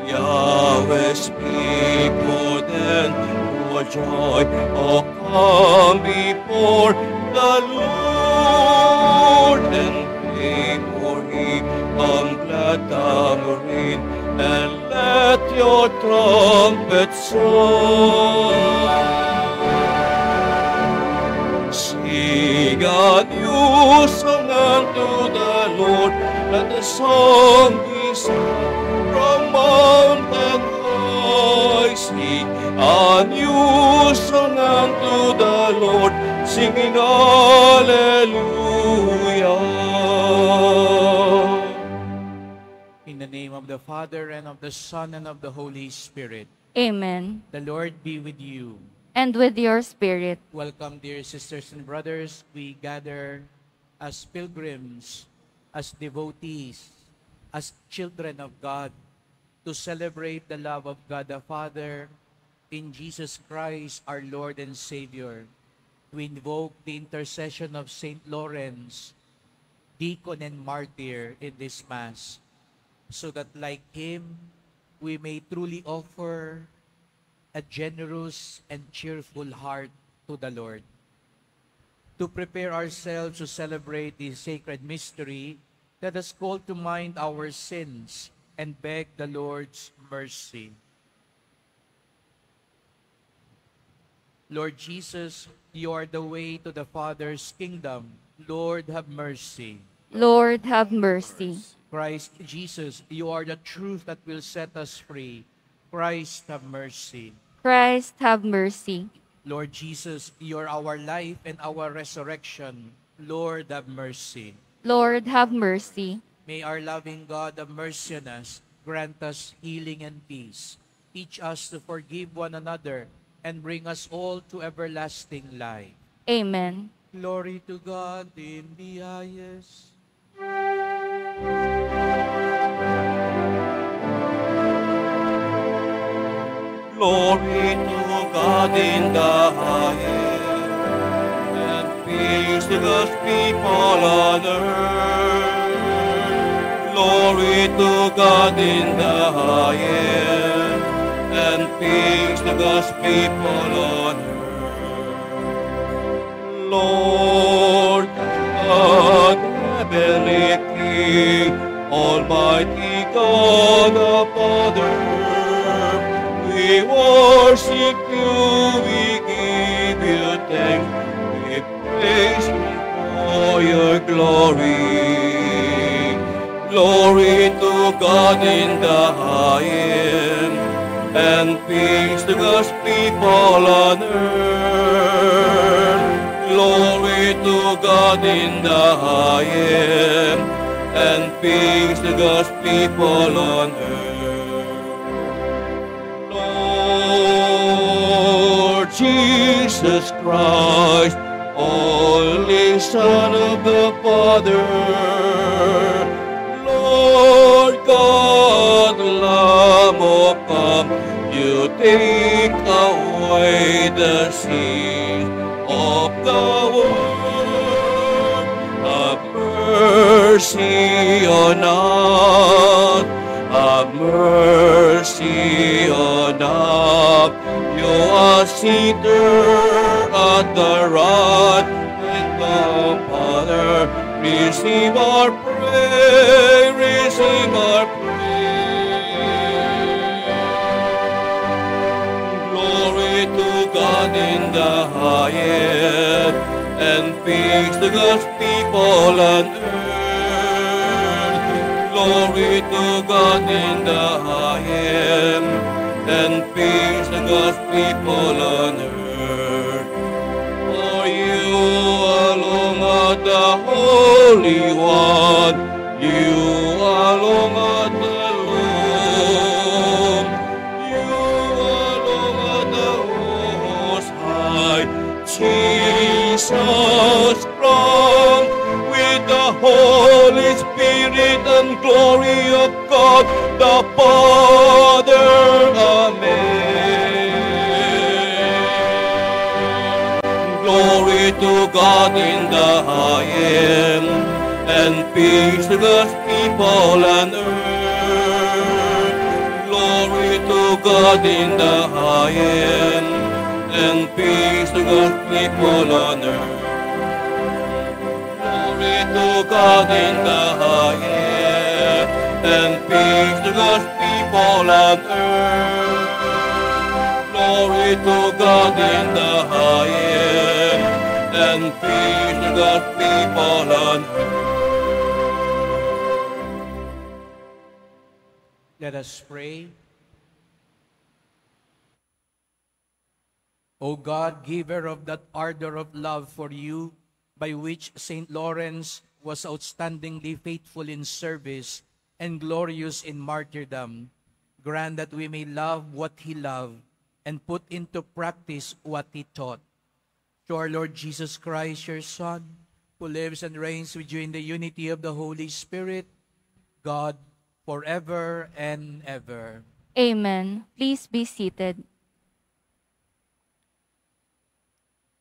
Yahweh's people then for joy, oh come before the Lord and pray for him on glad tambourine, and let your trumpets sound. Sing a new song unto the Lord, let the song be sung from mountain high. Sing a new song unto the Lord, singing hallelujah. In the name of the Father, and of the Son, and of the Holy Spirit. Amen. The Lord be with you. And with your spirit. Welcome, dear sisters and brothers. We gather as pilgrims, as devotees, as children of God, to celebrate the love of God the Father in Jesus Christ, our Lord and Savior. We invoke the intercession of Saint Lawrence, deacon and martyr, in this Mass, so that like him, we may truly offer a generous and cheerful heart to the Lord. To prepare ourselves to celebrate the sacred mystery, let us call to mind our sins and beg the Lord's mercy. Lord Jesus, you are the way to the Father's kingdom. Lord, have mercy. Lord, have mercy. Christ Jesus, you are the truth that will set us free. Christ, have mercy. Christ, have mercy. Lord Jesus, you are our life and our resurrection. Lord, have mercy. Lord, have mercy. May our loving God have mercy on us, grant us healing and peace. Teach us to forgive one another, and bring us all to everlasting life. Amen. Glory to God in the highest. Glory to God in the highest, and peace to God's people on earth. Glory to God in the highest, and peace to God's people on earth. Lord God, heavenly King, Almighty God the Father, we worship you, we give you thanks, we praise you for your glory. Glory to God in the highest, and peace to God's people on earth. Glory to God in the highest, and peace to God's people on earth. Lord Jesus Christ, only Son of the Father, Lord God, Lamb of God, you take away the sins of the world. Have mercy on us. Have mercy on us. You are seated at the right hand of Father. Receive our praise. Receive our praise. Glory to God in the highest, and peace to God's people on earth. Glory to God in the highest, and peace to God's people on earth. For you alone are the Holy One, you alone are the Lord, you alone are the Most High. Jesus Christ, with the Holy Spirit and glory of God the Father. Amen. Glory to God in the highest, and peace to God's people on earth. Glory to God in the highest, and peace to God's people on earth. Glory to God in the highest, and peace to God's people on earth. Glory to God in the highest, and peace to God's people on earth. Let us pray. O God, giver of that ardor of love for you, by which St. Lawrence was outstandingly faithful in service and glorious in martyrdom, grant that we may love what he loved and put into practice what he taught. Through our Lord Jesus Christ, your Son, who lives and reigns with you in the unity of the Holy Spirit, God, forever and ever. Amen. Please be seated.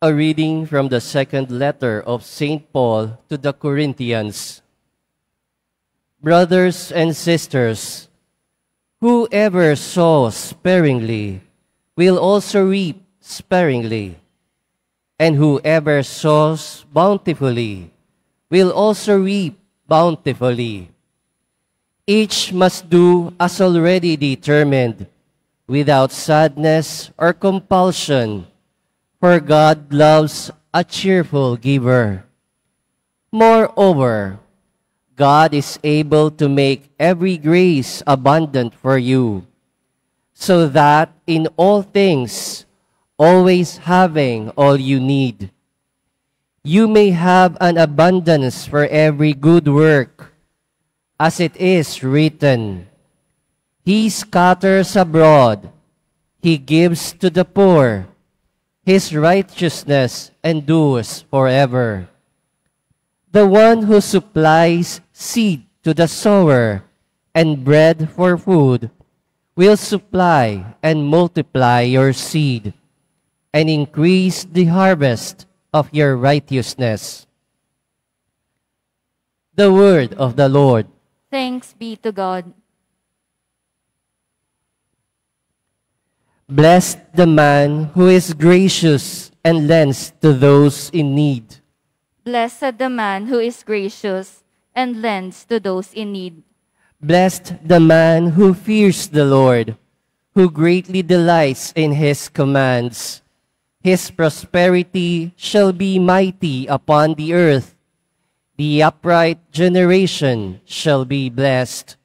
A reading from the second letter of St. Paul to the Corinthians. Brothers and sisters, whoever sows sparingly will also reap sparingly, and whoever sows bountifully will also reap bountifully. Each must do as already determined, without sadness or compulsion, for God loves a cheerful giver. Moreover, God is able to make every grace abundant for you, so that in all things, always having all you need, you may have an abundance for every good work. As it is written, He scatters abroad, He gives to the poor, His righteousness endures forever. The one who supplies seed to the sower and bread for food will supply and multiply your seed and increase the harvest of your righteousness. The word of the Lord. Thanks be to God. Blessed the man who is gracious and lends to those in need. Blessed the man who is gracious and lends to those in need. Blessed the man who fears the Lord, who greatly delights in his commands. His prosperity shall be mighty upon the earth. The upright generation shall be blessed.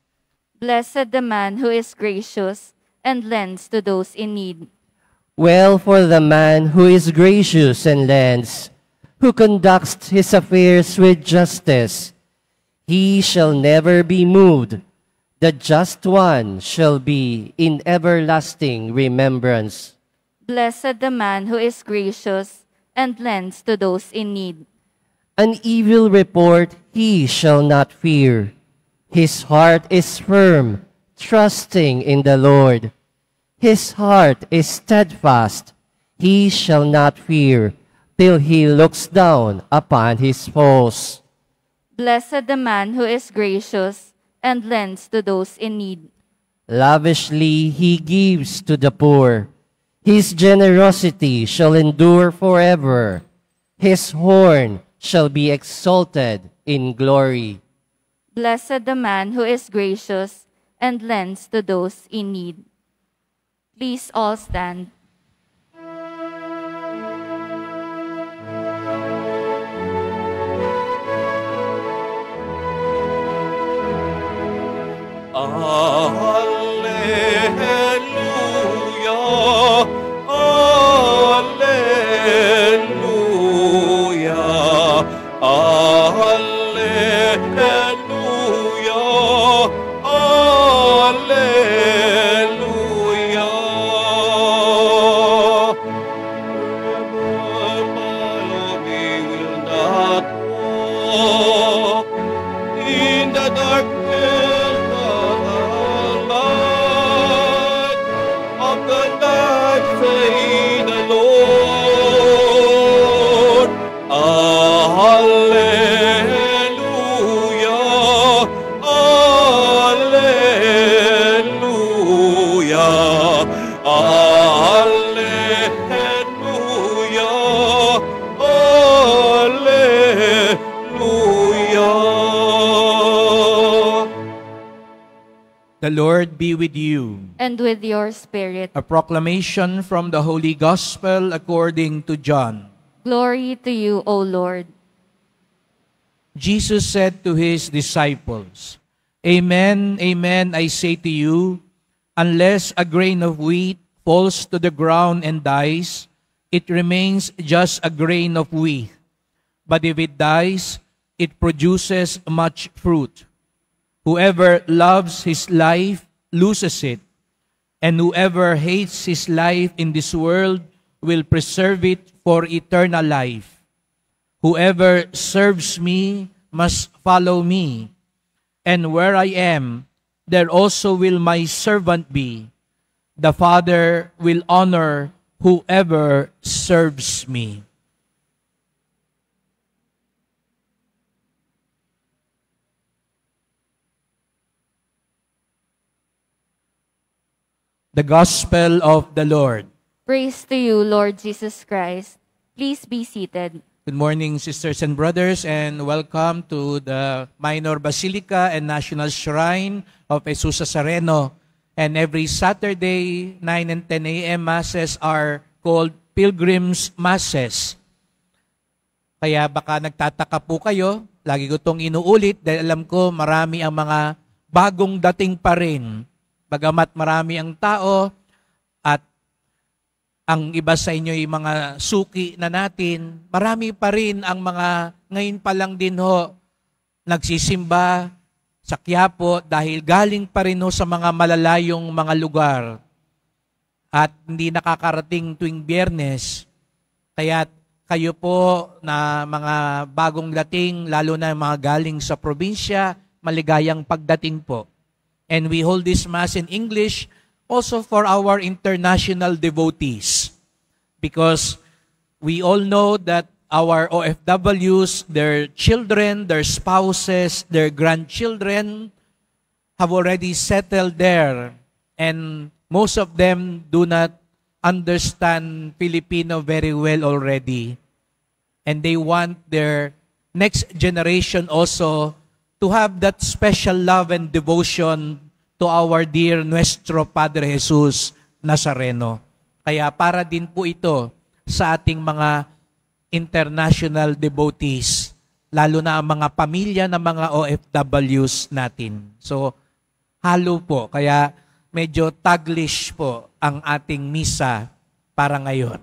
Blessed the man who is gracious and lends to those in need. Well for the man who is gracious and lends, who conducts his affairs with justice. He shall never be moved. The just one shall be in everlasting remembrance. Blessed the man who is gracious and lends to those in need. An evil report he shall not fear. His heart is firm, trusting in the Lord. His heart is steadfast. He shall not fear till he looks down upon his foes. Blessed the man who is gracious and lends to those in need. Lavishly he gives to the poor. His generosity shall endure forever. His horn shall be exalted in glory. Blessed the man who is gracious and lends to those in need. Please all stand. Alleluia, alleluia, alleluia, alleluia. Remember, we will not walk in the darkness, but the light of the night, say the Lord. Alleluia. Alleluia, Alleluia. The Lord be with you. And with your spirit. A proclamation from the Holy Gospel according to John. Glory to you, O Lord. Jesus said to his disciples, Amen, amen, I say to you, unless a grain of wheat falls to the ground and dies, it remains just a grain of wheat. But if it dies, it produces much fruit. Whoever loves his life loses it, and whoever hates his life in this world will preserve it for eternal life. Whoever serves me must follow me, and where I am, there also will my servant be. The Father will honor whoever serves me. The Gospel of the Lord. Praise to you, Lord Jesus Christ. Please be seated. Good morning, sisters and brothers, and welcome to the Minor Basilica and National Shrine of Jesus Nazareno. And every Saturday, 9 and 10 a.m. Masses are called Pilgrims Masses. Kaya baka nagtataka po kayo, lagi ko itong inuulit dahil alam ko marami ang mga bagong dating pa rin. Bagamat marami ang tao at ang iba sa inyo ay mga suki na natin, marami pa rin ang mga ngayon pa lang din ho nagsisimba sa Quiapo dahil galing pa rin ho sa mga malalayong mga lugar at hindi nakakarating tuwing Biyernes. Kaya kayo po na mga bagong dating, lalo na mga galing sa probinsya, maligayang pagdating po. And we hold this Mass in English also for our international devotees. Because we all know that our OFWs, their children, their spouses, their grandchildren have already settled there. And most of them do not understand Filipino very well already. And they want their next generation also to have that special love and devotion to our dear Nuestro Padre Jesus Nazareno. Kaya para din po ito sa ating mga international devotees, lalo na ang mga pamilya ng mga OFWs natin. So, halo po. Kaya medyo taglish po ang ating misa para ngayon.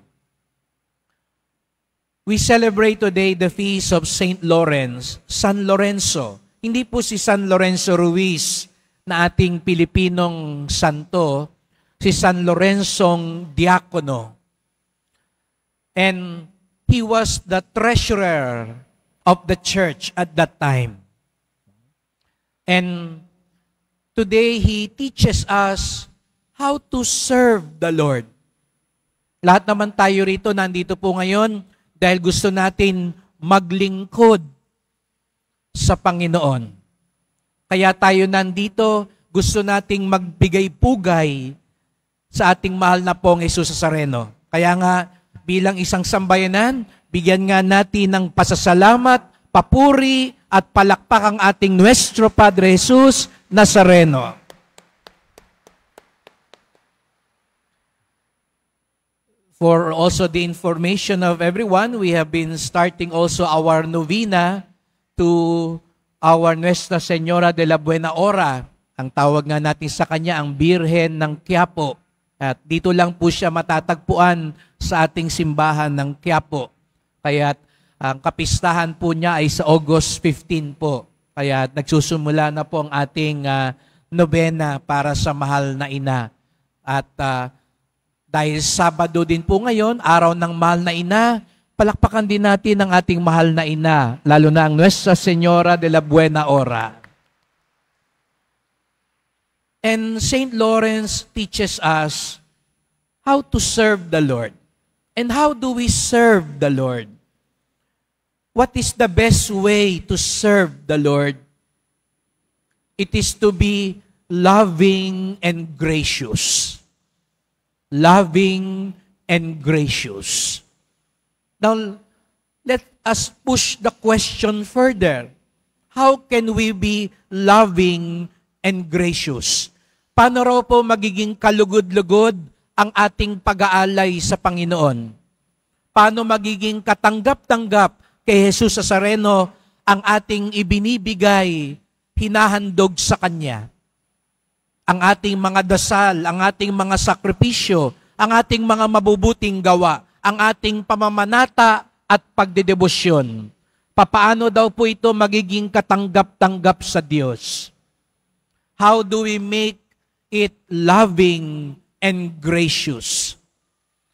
We celebrate today the feast of Saint Lawrence, San Lorenzo. Hindi po si San Lorenzo Ruiz na ating Pilipinong santo, si San Lorenzong Diakono. And he was the treasurer of the church at that time. And today he teaches us how to serve the Lord. Lahat naman tayo rito, nandito po ngayon dahil gusto natin maglingkod sa Panginoon. Kaya tayo nandito, gusto nating magbigay pugay sa ating mahal na pong Jesus Nazareno. Kaya nga, bilang isang sambayanan, bigyan nga natin ng pasasalamat, papuri, at palakpak ang ating Nuestro Padre Jesus Nazareno. For also the information of everyone, we have been starting also our novena to our Nuestra Señora de la Buena Hora. Ang tawag nga natin sa kanya ang Birhen ng Quiapo. At dito lang po siya matatagpuan sa ating simbahan ng Quiapo. Kaya ang kapistahan po niya ay sa August 15 po. Kaya nagsusumula na po ang ating nobena para sa mahal na ina. At dahil Sabado din po ngayon, araw ng mahal na ina, palakpakan din natin ang ating mahal na ina, lalo na ang Nuestra Señora de la Buena Hora. And Saint Lawrence teaches us how to serve the Lord. And how do we serve the Lord? What is the best way to serve the Lord? It is to be loving and gracious. loving, and gracious. Now, let us push the question further. How can we be loving and gracious? Paano raw po magiging kalugod-lugod ang ating pag-aalay sa Panginoon? Paano magiging katanggap-tanggap kay Jesus Nazareno ang ating ibinibigay, hinahandog sa Kanya? Ang ating mga dasal, ang ating mga sakripisyo, ang ating mga mabubuting gawa, ang ating pamamanata at pagdedebosyon. Papaano daw po ito magiging katanggap-tanggap sa Diyos? How do we make it loving and gracious?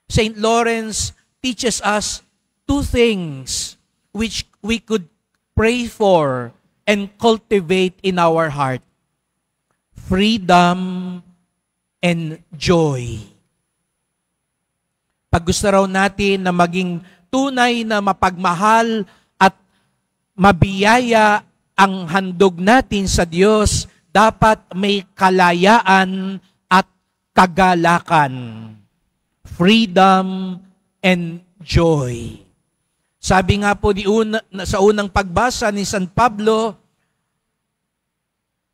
St. Lawrence teaches us two things which we could pray for and cultivate in our heart. Freedom and joy. Pag gusto raw natin na maging tunay na mapagmahal at mabiyaya ang handog natin sa Diyos, dapat may kalayaan at kagalakan. Freedom and joy. Sabi nga po sa unang pagbasa ni San Pablo,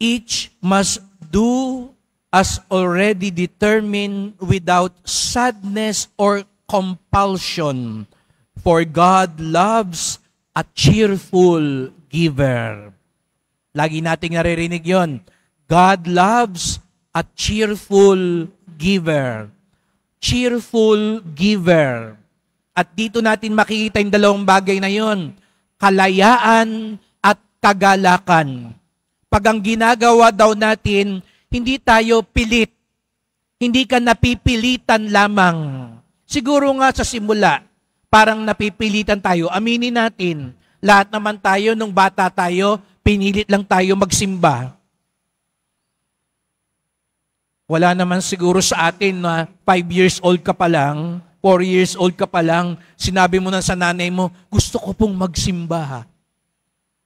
each must do as already determined without sadness or compulsion, for God loves a cheerful giver. Lagi nating naririnig yon. God loves a cheerful giver. Cheerful giver. At dito natin makikita yung dalawang bagay na yon. Kalayaan at kagalakan. Pag ang ginagawa daw natin, hindi tayo pilit. Hindi ka napipilitan lamang. Siguro nga sa simula, parang napipilitan tayo. Aminin natin, lahat naman tayo, nung bata tayo, pinilit lang tayo magsimba. Wala naman siguro sa atin na 5 years old ka pa lang, 4 years old ka pa lang, sinabi mo na sa nanay mo, gusto ko pong magsimba.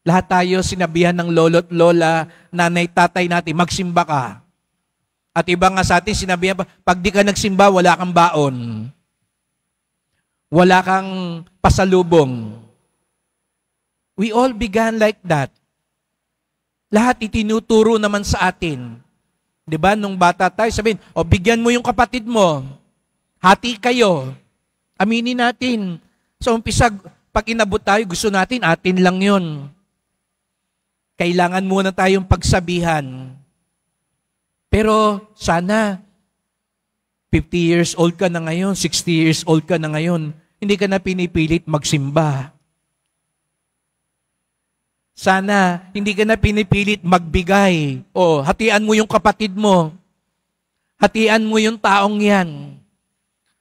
Lahat tayo sinabihan ng lolo't lola, nanay, tatay natin, magsimba ka. At iba nga sa atin, sinabihan pa, pag di ka nagsimba, wala kang baon. Wala kang pasalubong. We all began like that. Lahat itinuturo naman sa atin. Di ba, nung bata tayo, sabihin, o bigyan mo yung kapatid mo. Hati kayo. Aminin natin. Sa umpisa, pag inabot tayo, gusto natin, atin lang yun. Kailangan muna tayong pagsabihan. Pero sana, 50 years old ka na ngayon, 60 years old ka na ngayon, hindi ka na pinipilit magsimba. Sana, hindi ka na pinipilit magbigay. O, hatian mo yung kapatid mo. Hatian mo yung taong yan.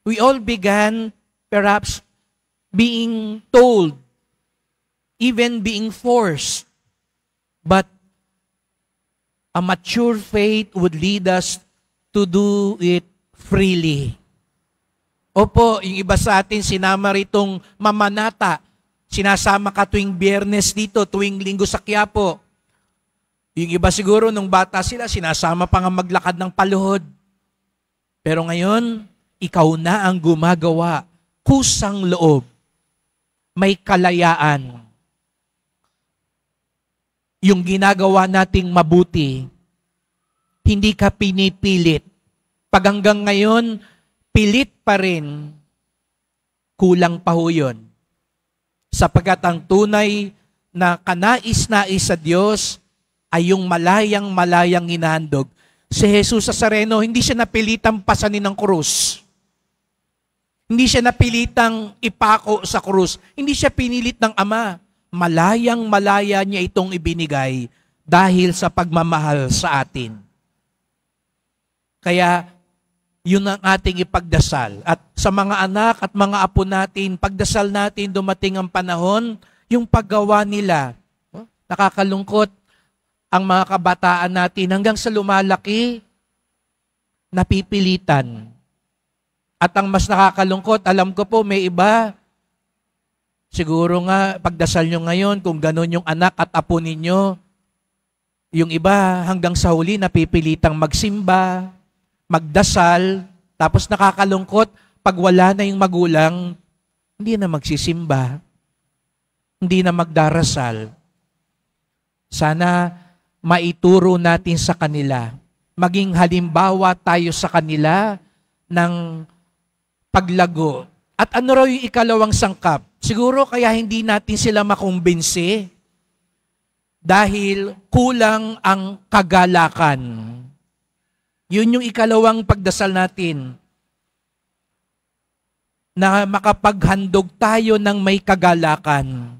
We all began, perhaps, being told, even being forced. But a mature faith would lead us to do it freely. Opo, yung iba sa atin, sinama ritong mamanata. Sinasama ka tuwing Biyernes dito, tuwing Linggo sa Quiapo. Yung iba siguro, nung bata sila, sinasama pa nga maglakad ng paluhod. Pero ngayon, ikaw na ang gumagawa. Kusang loob. May kalayaan. Yung ginagawa nating mabuti, hindi ka pinipilit. Pag hanggang ngayon, pilit pa rin, kulang pa ho yun. Sapagkat ang tunay na kanais-nais sa Diyos ay yung malayang-malayang hinahandog. Si Jesus Nazareno, hindi siya napilitang pasanin ng krus. Hindi siya napilitang ipako sa krus. Hindi siya pinilit ng Ama. Malayang-malaya niya itong ibinigay dahil sa pagmamahal sa atin. Kaya, yun ang ating ipagdasal. At sa mga anak at mga apo natin, pagdasal natin, dumating ang panahon, yung paggawa nila. Nakakalungkot ang mga kabataan natin hanggang sa lumalaki, napipilitan. At ang mas nakakalungkot, alam ko po, may iba, siguro nga, pagdasal nyo ngayon, kung gano'n yung anak at apo ninyo, yung iba hanggang sa huli napipilitang magsimba, magdasal, Tapos nakakalungkot, pag wala na yung magulang, hindi na magsisimba, hindi na magdarasal. Sana maituro natin sa kanila, maging halimbawa tayo sa kanila ng paglago. At ano raw yung ikalawang sangkap? Siguro kaya hindi natin sila makumbinsi dahil kulang ang kagalakan. Yun yung ikalawang pagdasal natin, na makapaghandog tayo ng may kagalakan.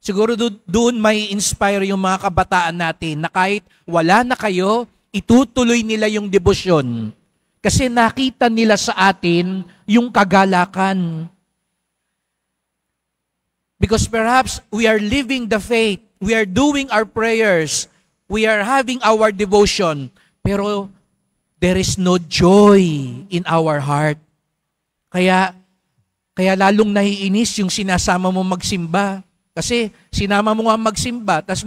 Siguro doon may inspire yung mga kabataan natin na kahit wala na kayo, itutuloy nila yung debosyon. Kasi nakita nila sa atin yung kagalakan. Because perhaps we are living the faith, we are doing our prayers, we are having our devotion, pero there is no joy in our heart. Kaya lalong naiinis yung sinasama mo magsimba. Kasi sinama mo nga magsimba, tapos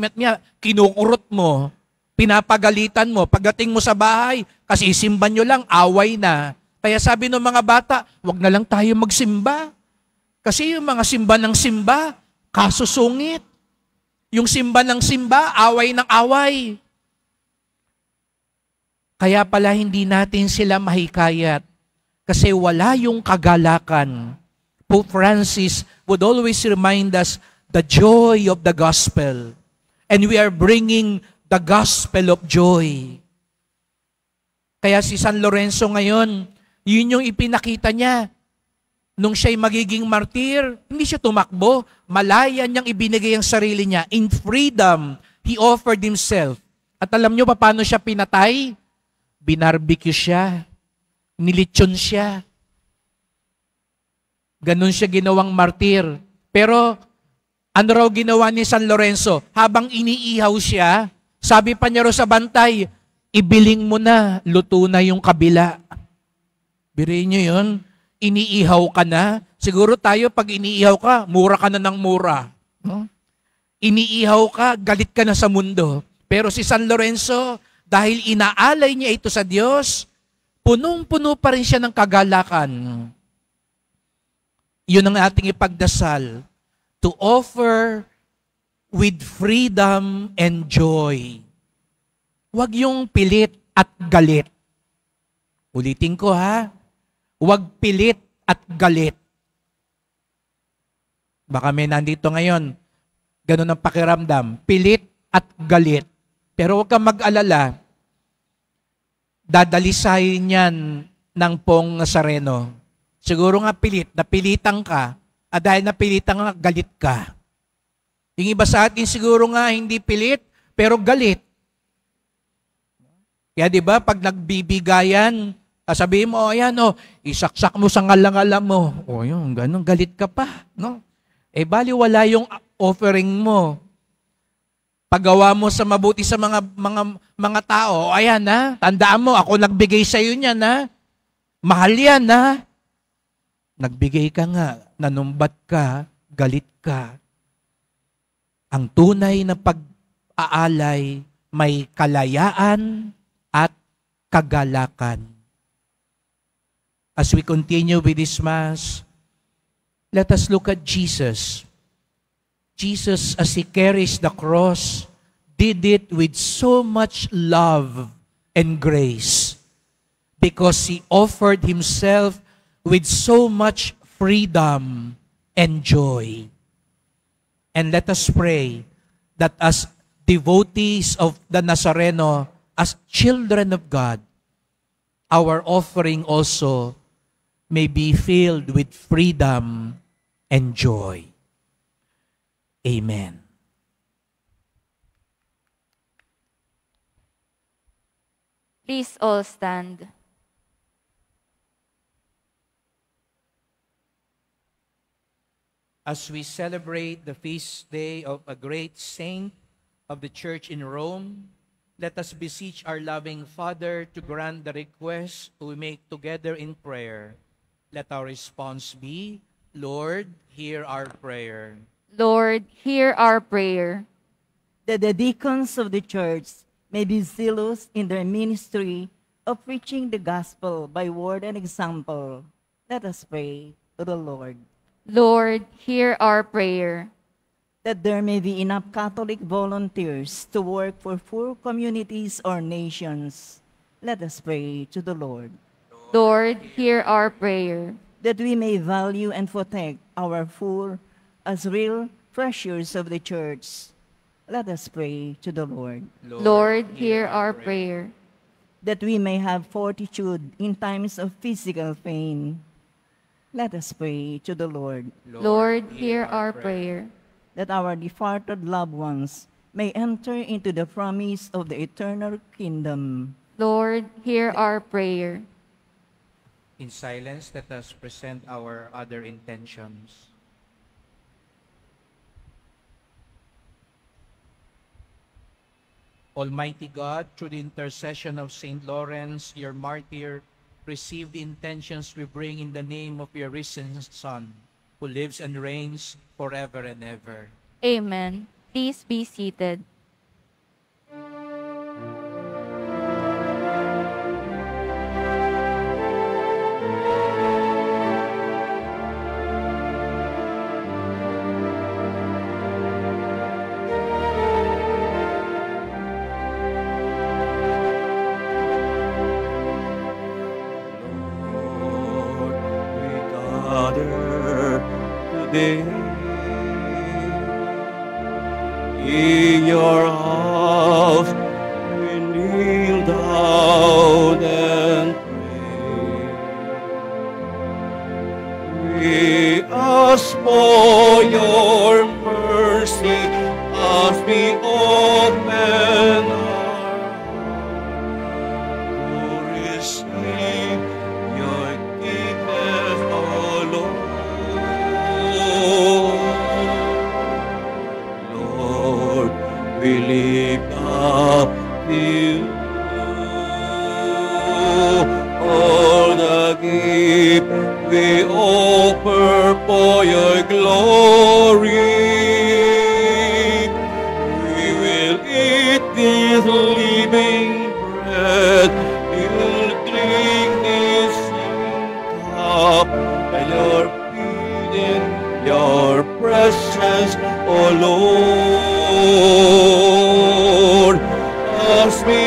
kinukurot mo, pinapagalitan mo. Pagdating mo sa bahay, kasi isimba nyo lang, away na. Kaya sabi ng mga bata, wag na lang tayo magsimba. Kasi yung mga simba ng simba, kasusungit. Yung simba ng simba, away ng away. Kaya pala hindi natin sila mahikayat. Kasi wala yung kagalakan. Pope Francis would always remind us the joy of the gospel. And we are bringing the gospel of joy. Kaya si San Lorenzo ngayon, yun yung ipinakita niya. Nung siya'y magiging martir, hindi siya tumakbo. Malaya niyang ibinigay ang sarili niya. In freedom, he offered himself. At alam niyo paano siya pinatay? Binarbecue siya. Nilitsyon siya. Ganon siya ginawang martir. Pero ano raw ginawa ni San Lorenzo? Habang iniihaw siya, sabi pa niya raw sa bantay, ibiling mo na, luto na yung kabila. Biriin niyo yun? Iniihaw ka na. Siguro tayo pag iniihaw ka, mura ka na ng mura. No? Iniihaw ka, galit ka na sa mundo. Pero si San Lorenzo, dahil inaalay niya ito sa Diyos, punong-puno pa rin siya ng kagalakan. Yun ang ating ipagdasal. To offer with freedom and joy. Huwag yung pilit at galit. Ulitin ko ha. Huwag pilit at galit. Baka may nandito ngayon, ganun ang pakiramdam. Pilit at galit. Pero huwag kang mag-alala. Dadalisayin yan ng Pong Nazareno. Siguro nga pilit, napilitan ka. At dahil napilitan nga, galit ka. Yung iba sa atin siguro nga hindi pilit, pero galit. Kaya di ba pag nagbibigayan, sabihin mo, ayan isaksak mo sa ngalang-alam mo. O yun, ganun, galit ka pa. No? Bali wala yung offering mo. Paggawa mo sa mabuti sa mga tao, ayan tandaan mo, ako nagbigay sa iyo niyan mahal yan nagbigay ka nga, nanumbat ka, galit ka. Ang tunay na pag-aalay may kalayaan at kagalakan. As we continue with this Mass, let us look at Jesus. Jesus, as He carries the cross, did it with so much love and grace because He offered Himself with so much freedom and joy. And let us pray that as devotees of the Nazareno, as children of God, our offering also may be filled with freedom and joy. Amen. Please all stand. As we celebrate the feast day of a great saint of the church in Rome, let us beseech our loving Father to grant the request we make together in prayer. Let our response be, Lord, hear our prayer. Lord, hear our prayer. That the deacons of the church may be zealous in their ministry of preaching the gospel by word and example, let us pray to the Lord. Lord, hear our prayer. That there may be enough Catholic volunteers to work for poor communities or nations, let us pray to the Lord. Lord, hear our prayer. That we may value and protect our poor as real treasures of the church, let us pray to the Lord. Lord, hear our prayer. That we may have fortitude in times of physical pain, let us pray to the Lord. Lord, hear our prayer. That our departed loved ones may enter into the promise of the eternal kingdom. Lord, hear our prayer. In silence, let us present our other intentions. Almighty God, through the intercession of Saint Lawrence, your martyr, receive the intentions we bring in the name of your risen Son, who lives and reigns forever and ever. Amen. Please be seated. Lord, we gather today in your house. We kneel down and pray. We ask for your mercy as we open our to receive your gifts, O Lord. Lord, we lift up to you all the gifts we offer for your glory. We will eat this living bread, we will drink this cup, and your feet in your presence, O Lord. As we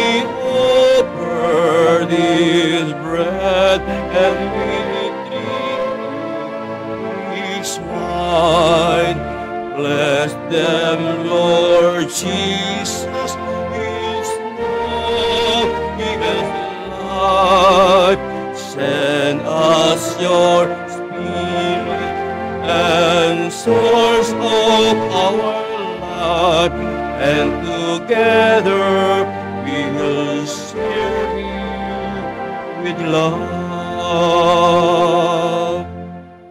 offer this bread and we drink this wine, bless them, Lord Jesus, is now given life. Send us your Spirit and source of our life, and together we will serve you with love.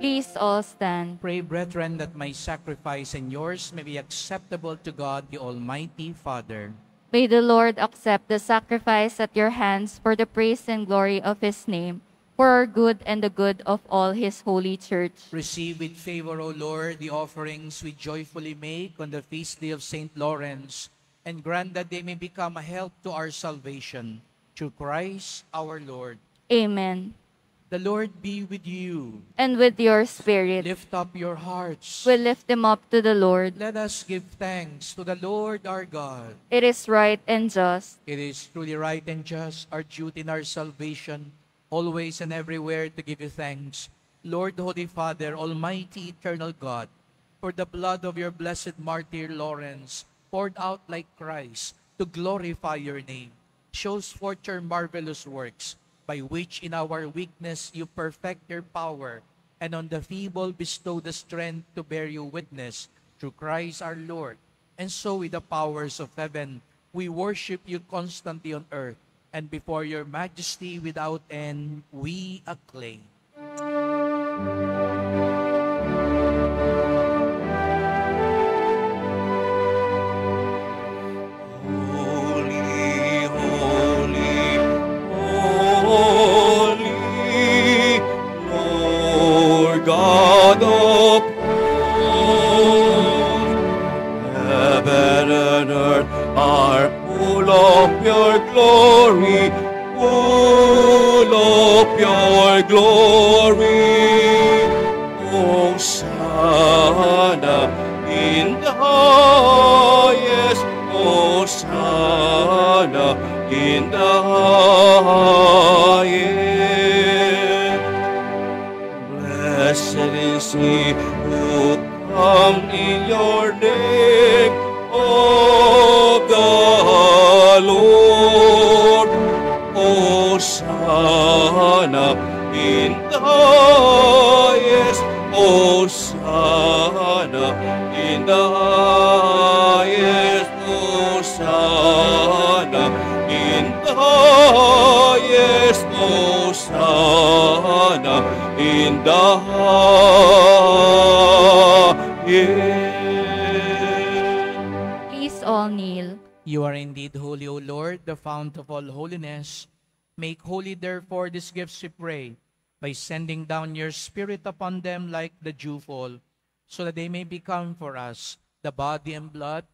Please all stand. Pray, brethren, that my sacrifice and yours may be acceptable to God, the Almighty Father. May the Lord accept the sacrifice at your hands for the praise and glory of his name, for our good and the good of all his holy church. Receive with favor, O Lord, the offerings we joyfully make on the feast day of Saint Lawrence, and grant that they may become a help to our salvation. Through Christ our Lord. Amen. The Lord be with you. And with your spirit, Lift up your hearts. we lift them up to the Lord. Let us give thanks to the Lord our God. It is right and just. It is truly right and just, our duty in our salvation, always and everywhere to give you thanks. Lord, Holy Father, Almighty, Eternal God, for the blood of your blessed martyr Lawrence, poured out like Christ to glorify your name, shows forth your marvelous works, by which in our weakness you perfect your power, and on the feeble bestow the strength to bear you witness, through Christ our Lord. And so with the powers of heaven, we worship you constantly on earth, and before your majesty without end, we acclaim. Holy, holy, holy, Lord God of hosts. Heaven and earth are full of your glory. of your glory. Hosanna in the highest, Hosanna in the highest. Blessed is he who comes in your name, O the Lord. Hosanna in the highest, Hosanna in the highest, Hosanna in the highest, Hosanna in the highest. Please all kneel. You are indeed holy, O Lord, the fount of all holiness. Make holy, therefore, these gifts, we pray, by sending down your Spirit upon them like the dewfall, so that they may become for us the body and blood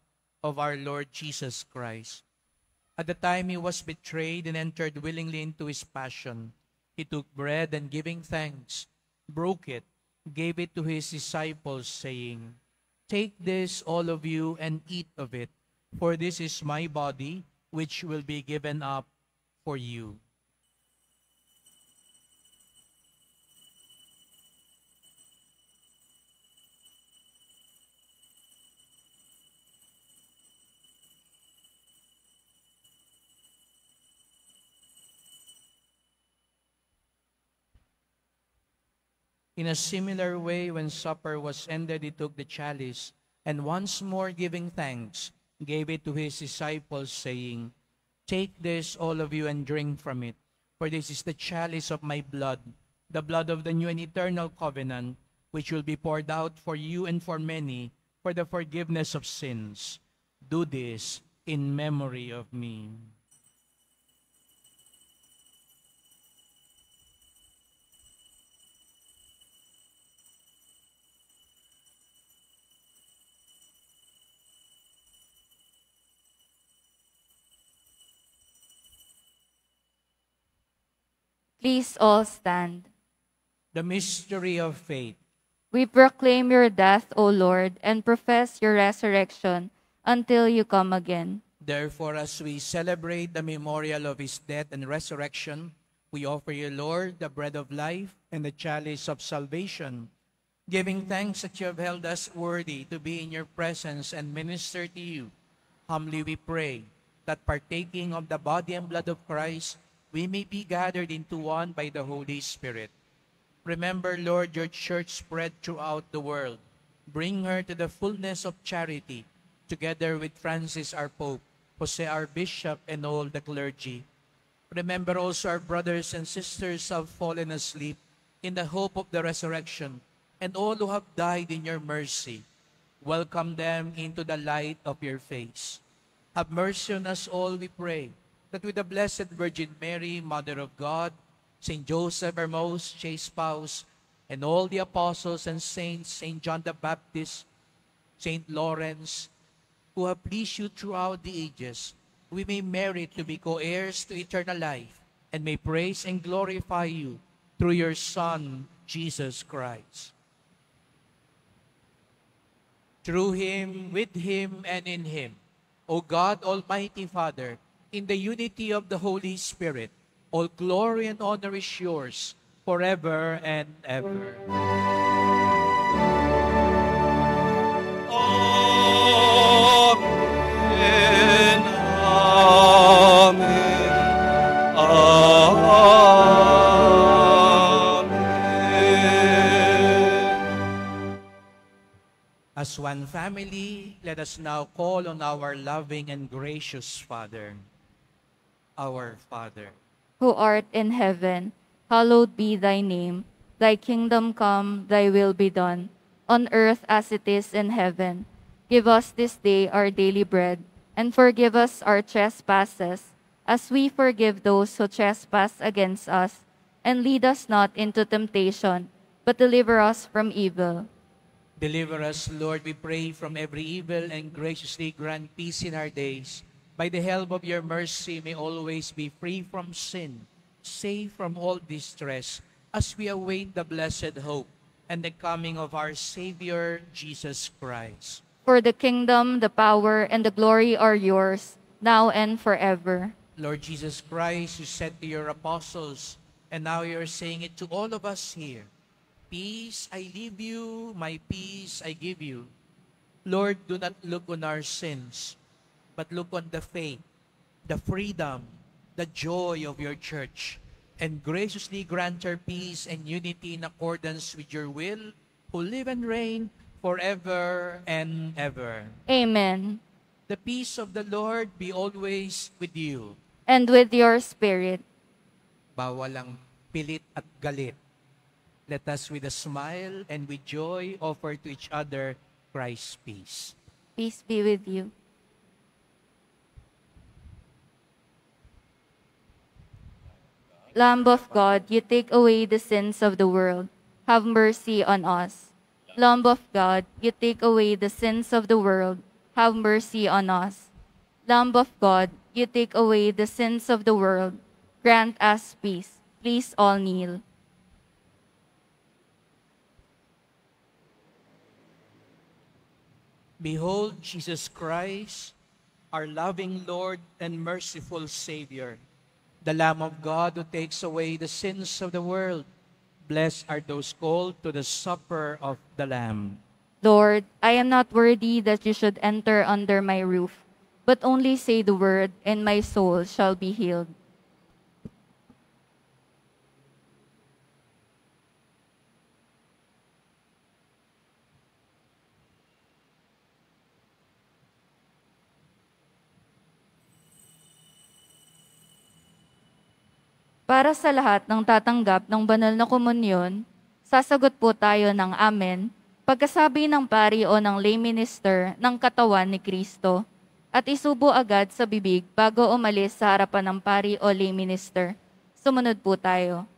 of our Lord Jesus Christ. At the time he was betrayed and entered willingly into his passion, he took bread and giving thanks, broke it, gave it to his disciples, saying, "Take this, all of you, and eat of it, for this is my body, which will be given up for you." In a similar way, when supper was ended, he took the chalice, and once more giving thanks, gave it to his disciples, saying, "Take this, all of you, and drink from it, for this is the chalice of my blood, the blood of the new and eternal covenant, which will be poured out for you and for many for the forgiveness of sins. Do this in memory of me." Please all stand. The mystery of faith. We proclaim your death, O Lord, and profess your resurrection until you come again. Therefore, as we celebrate the memorial of his death and resurrection, we offer you, Lord, the bread of life and the chalice of salvation, giving thanks that you have held us worthy to be in your presence and minister to you. Humbly we pray that partaking of the body and blood of Christ, we may be gathered into one by the Holy Spirit. Remember, Lord, your church spread throughout the world. Bring her to the fullness of charity, together with Francis our Pope, Jose our Bishop, and all the clergy. Remember also our brothers and sisters who have fallen asleep in the hope of the resurrection, and all who have died in your mercy. Welcome them into the light of your face. Have mercy on us all, we pray, that with the Blessed Virgin Mary, Mother of God, Saint Joseph, our most chaste spouse, and all the apostles and saints, Saint John the Baptist, Saint Lawrence, who have pleased you throughout the ages, we may merit to be co-heirs to eternal life, and may praise and glorify you through your Son, Jesus Christ. Through him, with him, and in him, O God, Almighty Father, in the unity of the Holy Spirit, all glory and honor is yours forever and ever. Amen. Amen. Amen. As one family, let us now call on our loving and gracious Father. Our Father, Who art in heaven, hallowed be thy name. Thy kingdom come, thy will be done, on earth as it is in heaven. Give us this day our daily bread, and forgive us our trespasses, as we forgive those who trespass against us. And lead us not into temptation, but deliver us from evil. deliver us, Lord, we pray, from every evil, and graciously grant peace in our days. By the help of your mercy, may always be free from sin, safe from all distress as we await the blessed hope and the coming of our Savior, Jesus Christ. For the kingdom, the power, and the glory are yours, now and forever. Lord Jesus Christ, you said to your apostles, and now you're saying it to all of us here, peace I leave you, my peace I give you. Lord, do not look on our sins, but look on the faith, the freedom, the joy of your church, and graciously grant her peace and unity in accordance with your will, who live and reign forever and ever. Amen. The peace of the Lord be always with you. And with your spirit. Bawal ang pilit at galit. Let us with a smile and with joy offer to each other Christ's peace. Peace be with you. Lamb of God, you take away the sins of the world. Have mercy on us. Lamb of God, you take away the sins of the world. Have mercy on us. Lamb of God, you take away the sins of the world. Grant us peace. Please all kneel. Behold Jesus Christ, our loving Lord and merciful Savior, the Lamb of God who takes away the sins of the world. Blessed are those called to the supper of the Lamb. Lord, I am not worthy that you should enter under my roof, but only say the word, and my soul shall be healed. Para sa lahat ng tatanggap ng banal na komunyon, sasagot po tayo ng amen pagkasabi ng pari o ng lay minister ng katawan ni Kristo at isubo agad sa bibig bago umalis sa harapan ng pari o lay minister. Sumunod po tayo.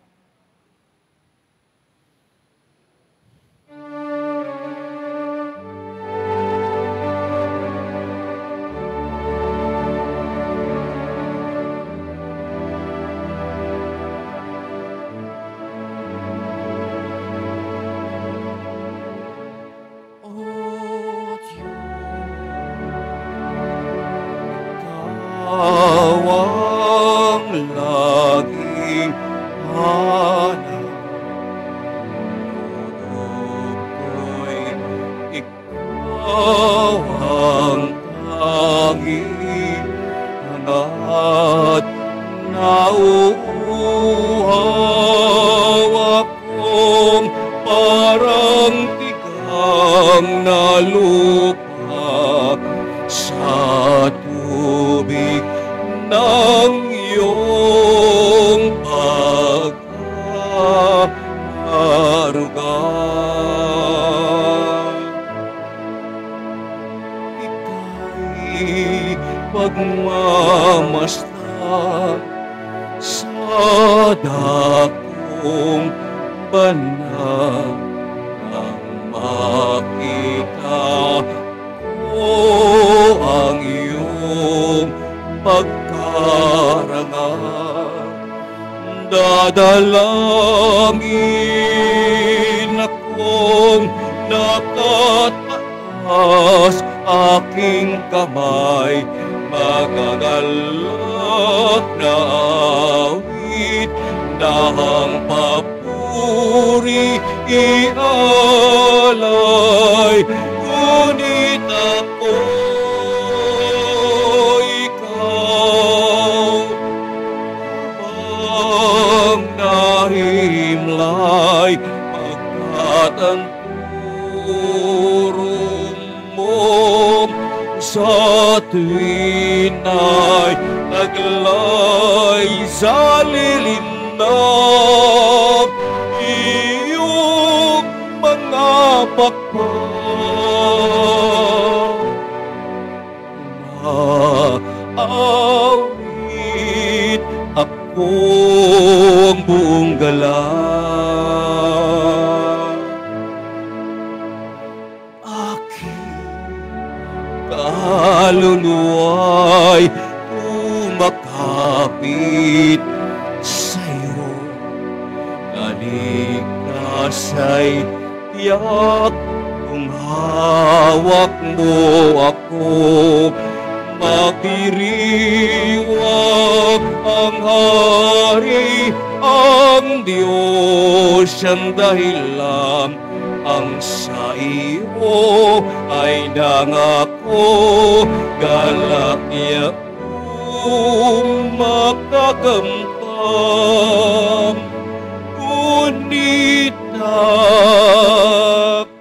Awang laging hanap, loob ko'y ikaw ang tanging hanap. Nauuhaw akong parang tigang na lupa sa tubig ng iyong pagkaharugan. Ika'y pagmamasdan sa dakong banal nang makita ko ang iyong pagkarangal. Dadalangin akong nakataas, aking kamay magagalak na awit, dahang papuri ialay, ngunit ako himlay pagkat ang turo mo sa tuwin ay taglay sa lilim ng iyong mga pakpak. Maawit akong buong galang, aking kaluluwa'y kumakapit sa'yo. pag-asa'y tiyak kung hawak mo ako. Magdiriwang ang hari, ang Diyos siyang dahilan. Ang sa iyo ay nangako, galak niya makakamtam. Ngunit ako'y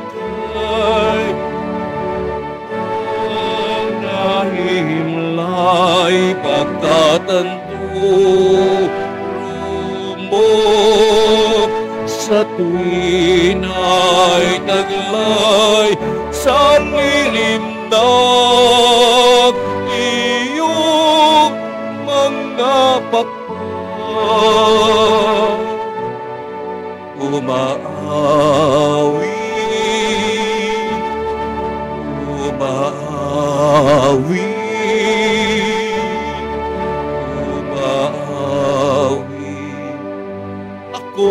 kay nahimlay pagkatanto sa tuwin ay taglay sa lilim ng iyong mga pakwan. Umaawi, umaawi, umaawi. Ako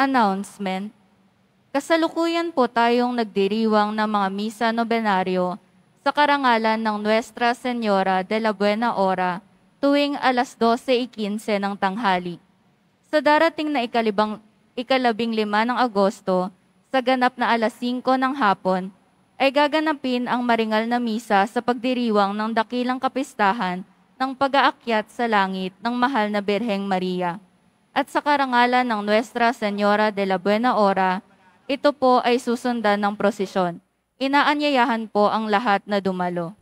Announcement. Kasalukuyan po tayong nagdiriwang ng mga misa nobenaryo sa karangalan ng Nuestra Señora de la Buena Hora tuwing alas 12:15 ng tanghali. Sa darating na ika-15 ng Agosto, sa ganap na alas 5 ng hapon, ay gaganapin ang maringal na misa sa pagdiriwang ng dakilang kapistahan ng pag-aakyat sa langit ng mahal na Birheng Maria. At sa karangalan ng Nuestra Señora de la Buena Hora, ito po ay susundan ng prosesyon. Inaanyayahan po ang lahat na dumalo.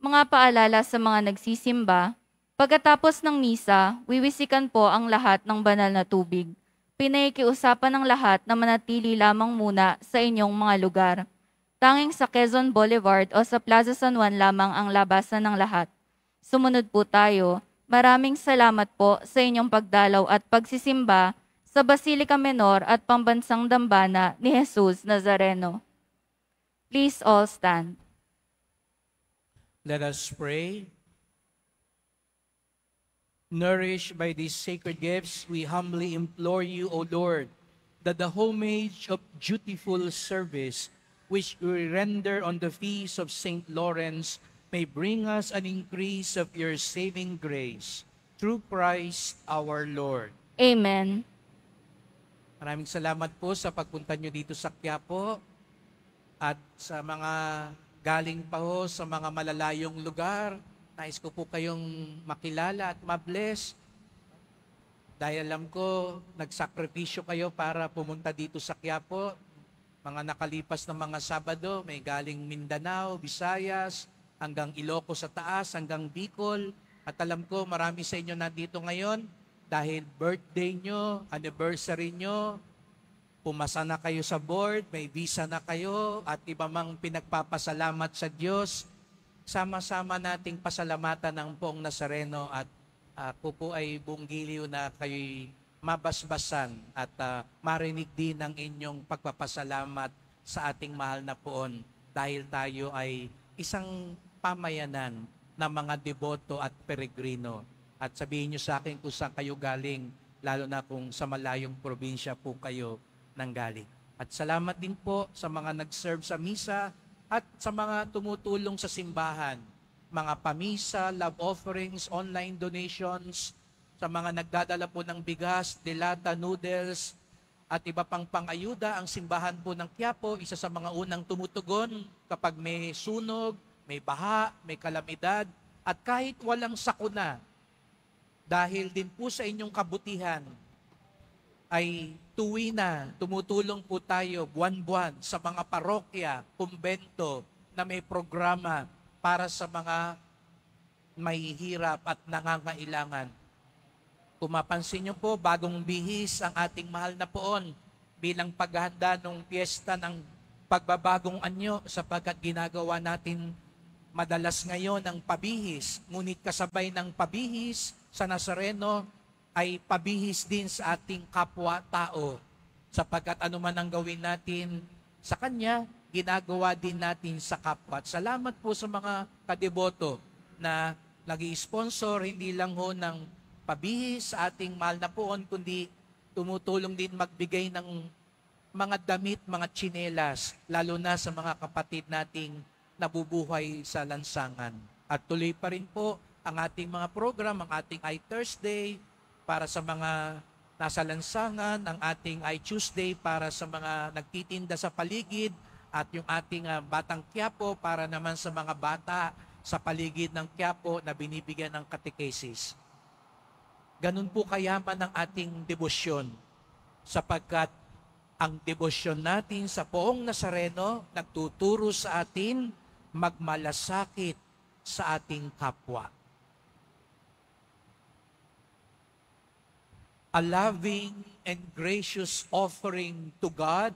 Mga paalala sa mga nagsisimba, pagkatapos ng misa, wiwisikan po ang lahat ng banal na tubig. Pinakiusapan ng lahat na manatili lamang muna sa inyong mga lugar. Tanging sa Quezon Boulevard o sa Plaza San Juan lamang ang labasan ng lahat. Sumunod po tayo. Maraming salamat po sa inyong pagdalaw at pagsisimba sa Basilica Menor at Pambansang Dambana ni Jesus Nazareno. Please all stand. Let us pray. Nourished by these sacred gifts, we humbly implore you, O Lord, that the homage of dutiful service which we render on the feast of St. Lawrence may bring us an increase of your saving grace. Through Christ our Lord. Amen. Maraming salamat po sa pagpunta nyo dito sa Quiapo at sa mga galing pa ho sa mga malalayong lugar. Nais ko po kayong makilala at mabless. Dahil alam ko, nagsakripisyo kayo para pumunta dito sa Quiapo. Mga nakalipas na mga Sabado, may galing Mindanao, Visayas, hanggang Ilocos sa taas, hanggang Bicol. At alam ko, marami sa inyo nandito ngayon dahil birthday nyo, anniversary nyo, pumasa na kayo sa board, may visa na kayo, at iba mang pinagpapasalamat sa Diyos. Sama-sama nating pasalamatan ng Poong Nazareno at ako po ay buong giliw na kayo'y mabasbasan at marinig din ang inyong pagpapasalamat sa ating mahal na Poon dahil tayo ay isang pamayanan ng mga deboto at peregrino. At sabihin nyo sa akin kung saan kayo galing, lalo na kung sa malayong probinsya po kayo nanggaling. At salamat din po sa mga nag-serve sa misa at sa mga tumutulong sa simbahan, mga pamisa, love offerings, online donations, sa mga nagdadala po ng bigas, delata, noodles, at iba pang pang-ayuda. Ang simbahan po ng Quiapo, isa sa mga unang tumutugon kapag may sunog, may baha, may kalamidad, at kahit walang sakuna, dahil din po sa inyong kabutihan, ay tuwi na, tumutulong po tayo buwan-buwan sa mga parokya, kumbento na may programa para sa mga mahihirap at nangangailangan. Kung mapansin niyo po, bagong bihis ang ating mahal na Poon bilang paghahanda ng piyesta ng pagbabagong anyo sapagkat ginagawa natin madalas ngayon ang pabihis, ngunit kasabay ng pabihis sa Nazareno ay pabihis din sa ating kapwa-tao. Sapagkat anuman ang gawin natin sa Kanya, ginagawa din natin sa kapwa. At salamat po sa mga kadeboto na nag-i-sponsor hindi lang ho ng pabihis sa ating mahal na poon, kundi tumutulong din magbigay ng mga damit, mga tsinelas, lalo na sa mga kapatid nating nabubuhay sa lansangan. At tuloy pa rin po ang ating mga program, ang ating iThursday para sa mga nasa lansangan, ang ating iTuesday para sa mga nagtitinda sa paligid, at yung ating Batang Quiapo para naman sa mga bata sa paligid ng Quiapo na binibigyan ng catechesis. Ganun po kayaman ang ating debosyon, sapagkat ang debosyon natin sa Poong Nazareno nagtuturo sa atin magmalasakit sa ating kapwa. A loving and gracious offering to God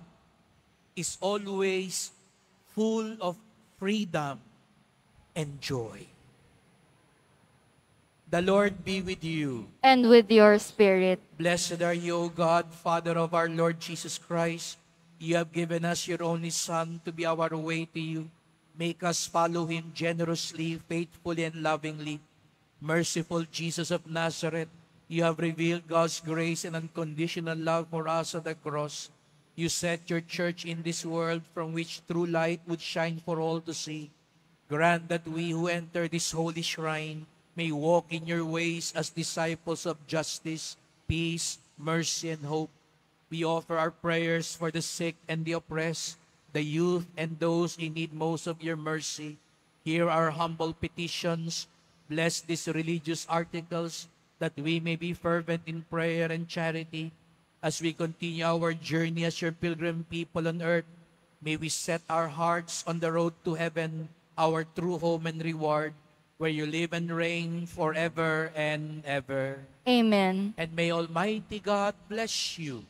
is always full of freedom and joy. The Lord be with you. And with your spirit. Blessed are you, O God, Father of our Lord Jesus Christ. You have given us your only Son to be our way to you. Make us follow him generously, faithfully, and lovingly. Merciful Jesus of Nazareth, you have revealed God's grace and unconditional love for us at the cross. You set your church in this world from which true light would shine for all to see. Grant that we who enter this holy shrine may walk in your ways as disciples of justice, peace, mercy, and hope. We offer our prayers for the sick and the oppressed, the youth and those in need most of your mercy. Hear our humble petitions. Bless these religious articles that we may be fervent in prayer and charity. As we continue our journey as your pilgrim people on earth, may we set our hearts on the road to heaven, our true home and reward, where you live and reign forever and ever. Amen. And may Almighty God bless you,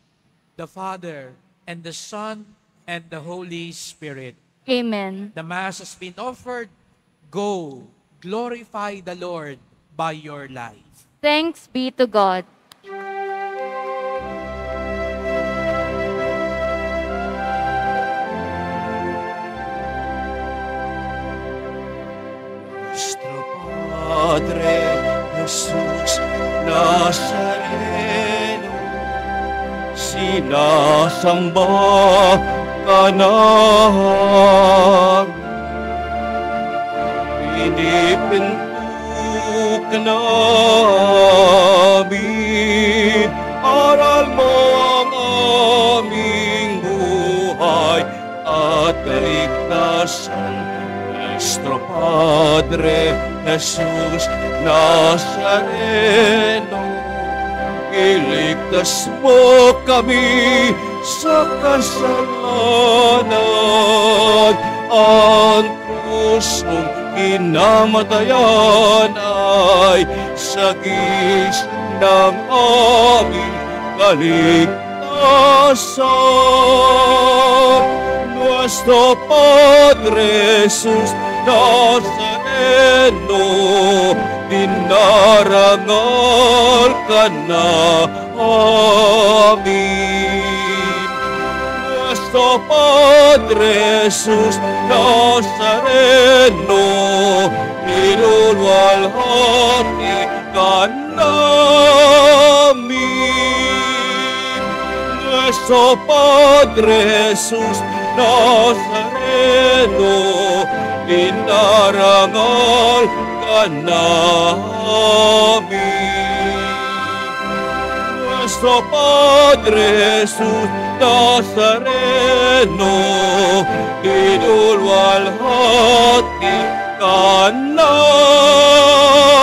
the Father, and the Son, and the Holy Spirit. Amen. The Mass has been offered. Go, glorify the Lord by your life. Thanks be to God. Nuestro Padre Jesús Nazareno, sinasamba ka namin. Pinipinto ka namin, aral mo ang aming buhay at kaligtasan. Nuestro Padre Jesús Nazareno, iligtas mo kami sa kasalanan. Ang krus mong kinamatayan ay sagis ng aming kaligtasan. Nuestro Padre Jesús Nazareno, dinarangal ka namin. Nuestro Padre Jesús Nazareno, inulwalhati ka namin. Nuestro Padre Jesús Nazareno, dinarangal ka namin. Nuestro Padre Jesús Nazareno, inulwalhati ka namin.